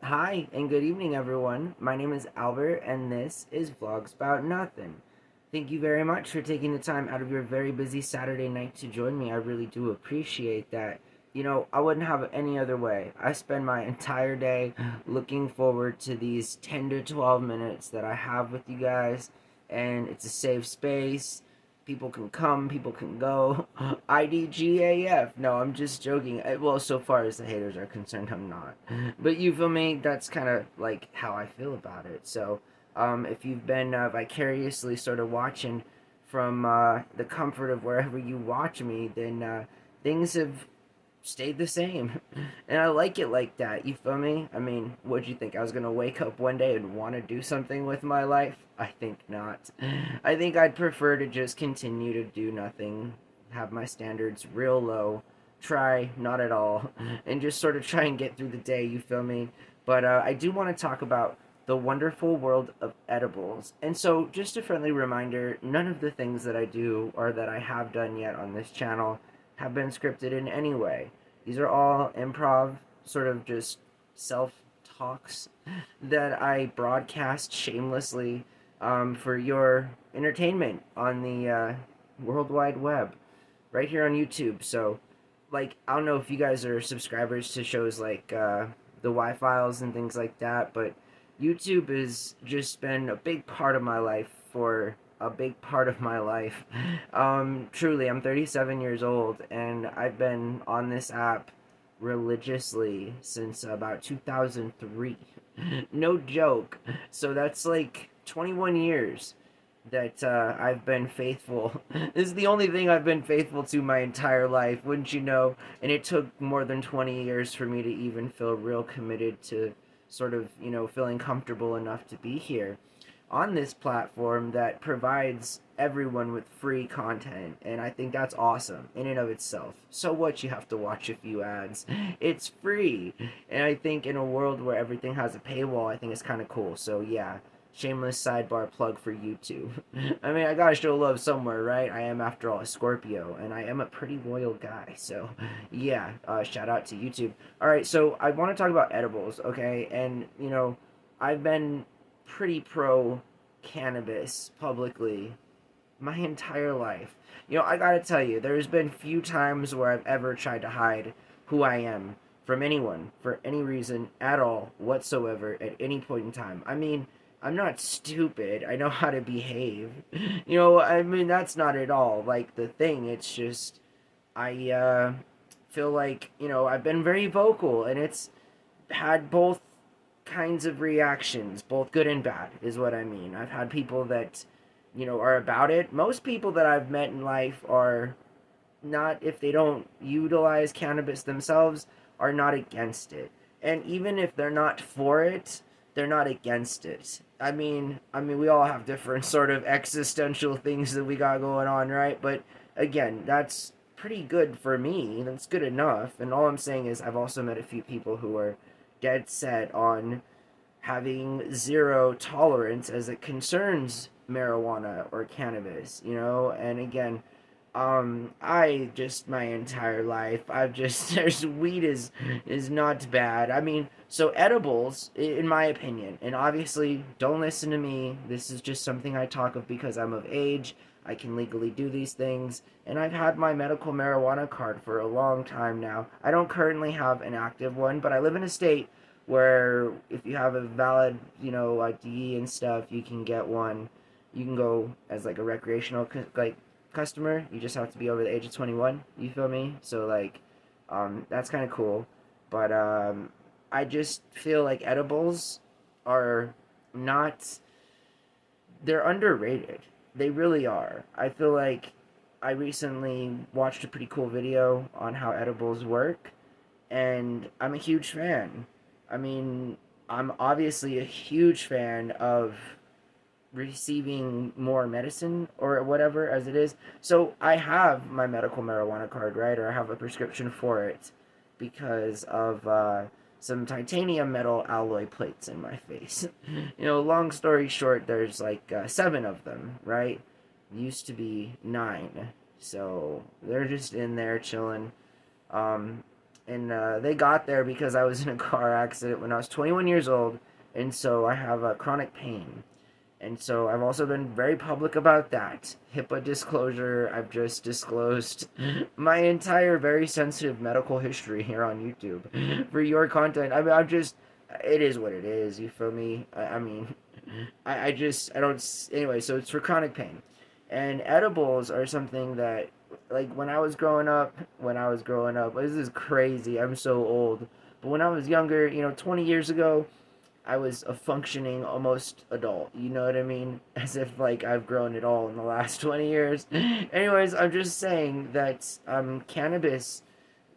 Hi, and good evening, everyone. My name is Albert, and this is Vlogs About Nothing. Thank you very much for taking the time out of your very busy Saturday night to join me. I really do appreciate that. I wouldn't have it any other way. I spend my entire day looking forward to these 10 to 12 minutes that I have with you guys, and it's a safe space. People can come, people can go. IDGAF. No, I'm just joking. Well, so far as the haters are concerned, I'm not. But you feel me? That's kind of like how I feel about it. So, if you've been vicariously sort of watching from the comfort of wherever you watch me, then things have stayed the same. And I like it like that. You feel me? I mean, what'd you think? I was gonna wake up one day and want to do something with my life? I think not. I think I'd prefer to just continue to do nothing, have my standards real low, try not at all, and just sort of try and get through the day. You feel me? But I do want to talk about the wonderful world of edibles. And so, just a friendly reminder, none of the things that I do or that I have done yet on this channel have been scripted in any way. These are all improv, sort of just self talks that I broadcast shamelessly for your entertainment on the World Wide Web, right here on YouTube. So, like, I don't know if you guys are subscribers to shows like the Y Files and things like that, but YouTube has just been a big part of my life for a big part of my life. Truly, I'm 37 years old, and I've been on this app religiously since about 2003. No joke. So that's like 21 years that I've been faithful. This is the only thing I've been faithful to my entire life, wouldn't you know? And it took more than 20 years for me to even feel real committed to sort of, feeling comfortable enough to be here on this platform that provides everyone with free content, and I think that's awesome in and of itself. So what, you have to watch a few ads? It's free. And I think in a world where everything has a paywall, I think it's kind of cool. So yeah, shameless sidebar plug for YouTube. I mean, I gotta show love somewhere, right? I am, after all, a Scorpio, and I am a pretty loyal guy. So yeah, shout out to YouTube. All right, so I want to talk about edibles, okay? And I've been pretty pro cannabis publicly my entire life. I gotta tell you, there's been few times where I've ever tried to hide who I am from anyone for any reason at all whatsoever at any point in time. I mean, I'm not stupid. I know how to behave. I mean, that's not at all like the thing. It's just I feel like, I've been very vocal, and it's had both kinds of reactions, both good and bad, is what I mean. I've had people that, are about it. Most people that I've met in life are not, if they don't utilize cannabis themselves, are not against it. And even if they're not for it, they're not against it. I mean, we all have different sort of existential things that we got going on, right? But again, that's pretty good for me. That's good enough. And all I'm saying is, I've also met a few people who are dead set on having zero tolerance as it concerns marijuana or cannabis, and again, I just, my entire life, I've just there's weed is not bad. I mean, so edibles, in my opinion, and obviously don't listen to me, this is just something I talk of because I'm of age, I can legally do these things, and I've had my medical marijuana card for a long time now. I don't currently have an active one, but I live in a state where if you have a valid, ID and stuff, you can get one. You can go as like a recreational like customer. You just have to be over the age of 21. You feel me? So like, that's kind of cool. But I just feel like edibles are not. They're underrated. They really are. I feel like I recently watched a pretty cool video on how edibles work, and I'm a huge fan. I mean, I'm obviously a huge fan of receiving more medicine or whatever as it is. So I have my medical marijuana card, right? Or I have a prescription for it because of some titanium metal alloy plates in my face. Long story short, there's like 7 of them, right? Used to be 9. So they're just in there chilling. Um, and they got there because I was in a car accident when I was 21 years old, and so I have chronic pain. And so I've also been very public about that. HIPAA disclosure, I've just disclosed my entire very sensitive medical history here on YouTube for your content. I mean, I'm just, it is what it is, you feel me? I mean, I don't, anyway, so it's for chronic pain. And edibles are something that, like, when I was growing up, this is crazy, I'm so old. But when I was younger, 20 years ago, I was a functioning almost adult. You know what I mean? As if like I've grown it all in the last 20 years. Anyways, I'm just saying that cannabis,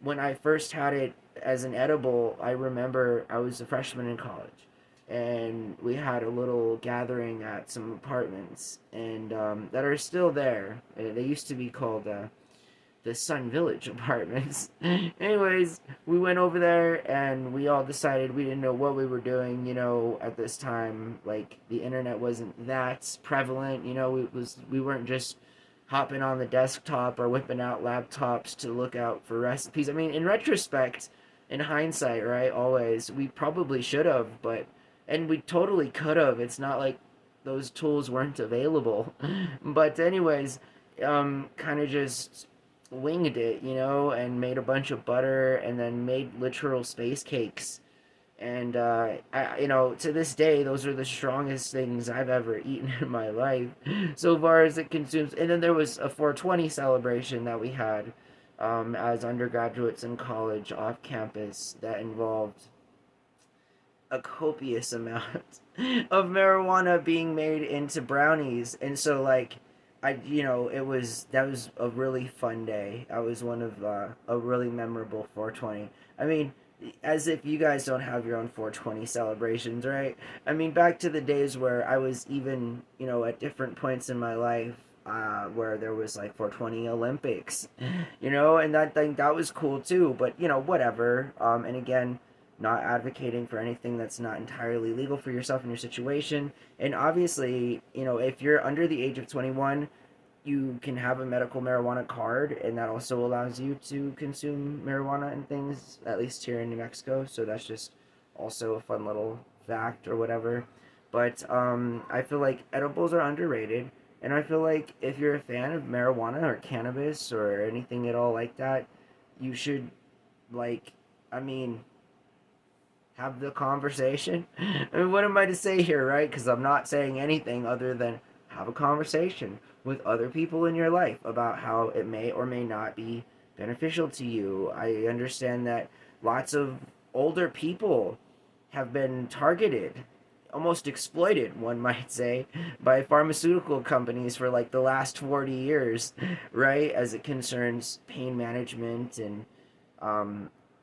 when I first had it as an edible, I remember I was a freshman in college, and we had a little gathering at some apartments, and that are still there. They used to be called the Sun Village apartments. Anyways, we went over there and we all decided we didn't know what we were doing, at this time. Like the internet wasn't that prevalent, we weren't just hopping on the desktop or whipping out laptops to look out for recipes. I mean, in retrospect, in hindsight, right? Always, we probably should have, but and we totally could have. It's not like those tools weren't available. But anyways, kind of just winged it, and made a bunch of butter and then made literal space cakes. And to this day, those are the strongest things I've ever eaten in my life, so far as it consumes. And then there was a 420 celebration that we had as undergraduates in college off campus that involved a copious amount of marijuana being made into brownies. And so, like, that was a really fun day. I was one of a really memorable 420. I mean, as if you guys don't have your own 420 celebrations, right? I mean, back to the days where I was even, at different points in my life, where there was like 420 Olympics, and that was cool too. But whatever. And again, not advocating for anything that's not entirely legal for yourself and your situation. And obviously, if you're under the age of 21, you can have a medical marijuana card, and that also allows you to consume marijuana and things, at least here in New Mexico. So that's just also a fun little fact or whatever. But I feel like edibles are underrated, and I feel like if you're a fan of marijuana or cannabis or anything at all like that, you should, like, I mean, have the conversation. I mean, what am I to say here, right? Because I'm not saying anything other than have a conversation with other people in your life about how it may or may not be beneficial to you. I understand that lots of older people have been targeted, almost exploited, one might say, by pharmaceutical companies for like the last 40 years, right? As it concerns pain management and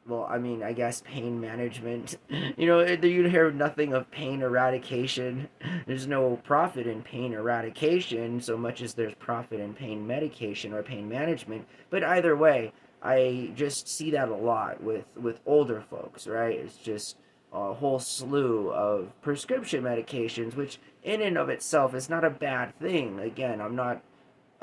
well, I mean, I guess pain management. You hear nothing of pain eradication. There's no profit in pain eradication so much as there's profit in pain medication or pain management. But either way, I just see that a lot with older folks, right? It's just a whole slew of prescription medications, which in and of itself is not a bad thing. Again, I'm not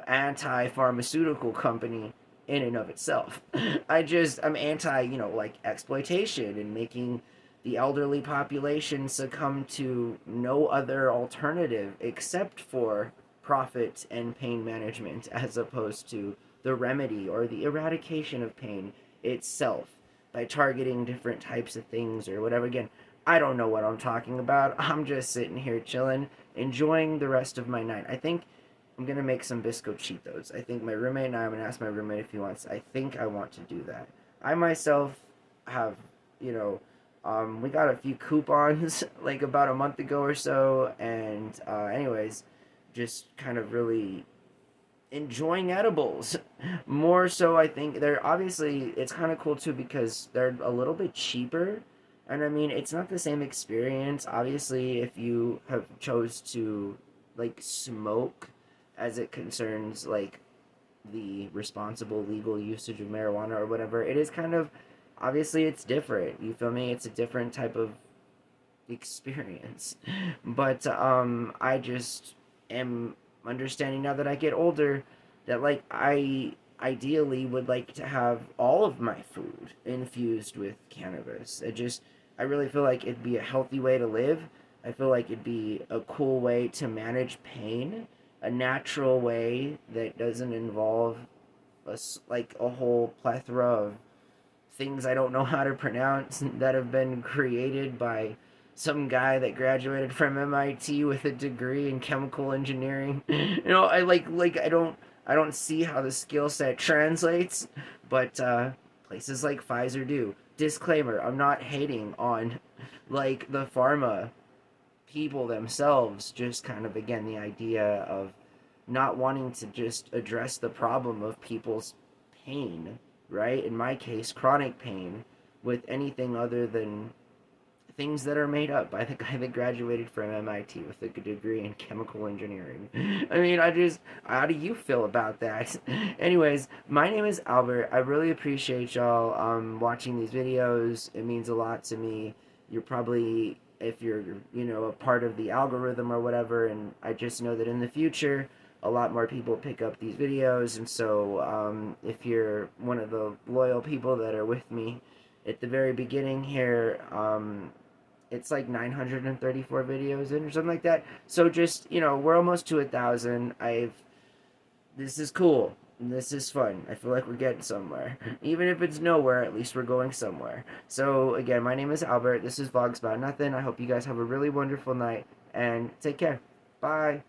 anti-pharmaceutical company in and of itself. I'm anti, like exploitation and making the elderly population succumb to no other alternative except for profit and pain management as opposed to the remedy or the eradication of pain itself by targeting different types of things or whatever. Again, I don't know what I'm talking about. I'm just sitting here chilling, enjoying the rest of my night. I think I'm gonna make some Bisco Cheetos. I think my roommate and I'm gonna ask my roommate if he wants. I think I want to do that. I myself have, we got a few coupons like about a month ago or so, and anyways, just kind of really enjoying edibles more so. I think they're obviously it's kind of cool too because they're a little bit cheaper, and I mean it's not the same experience obviously if you have chose to like smoke as it concerns like the responsible legal usage of marijuana or whatever. It is kind of obviously it's different, you feel me? It's a different type of experience. But I just am understanding now that I get older that like ideally would like to have all of my food infused with cannabis. I really feel like it'd be a healthy way to live. I feel like it'd be a cool way to manage pain, a natural way that doesn't involve like a whole plethora of things I don't know how to pronounce that have been created by some guy that graduated from MIT with a degree in chemical engineering. I don't see how the skill set translates, but places like Pfizer do. Disclaimer: I'm not hating on like the pharma people themselves. Just kind of again the idea of not wanting to just address the problem of people's pain, right? In my case, chronic pain, with anything other than things that are made up by the guy that graduated from MIT with a degree in chemical engineering. I mean, how do you feel about that? Anyways, my name is Albert. I really appreciate y'all watching these videos. It means a lot to me. You're probably, if you're, a part of the algorithm or whatever, and I just know that in the future, a lot more people pick up these videos, and so if you're one of the loyal people that are with me at the very beginning here, it's like 934 videos in or something like that. So just, we're almost to 1,000. This is cool. This is fun. I feel like we're getting somewhere. Even if it's nowhere, at least we're going somewhere. So again, my name is Albert. This is Vlogs About Nothing. I hope you guys have a really wonderful night and take care. Bye.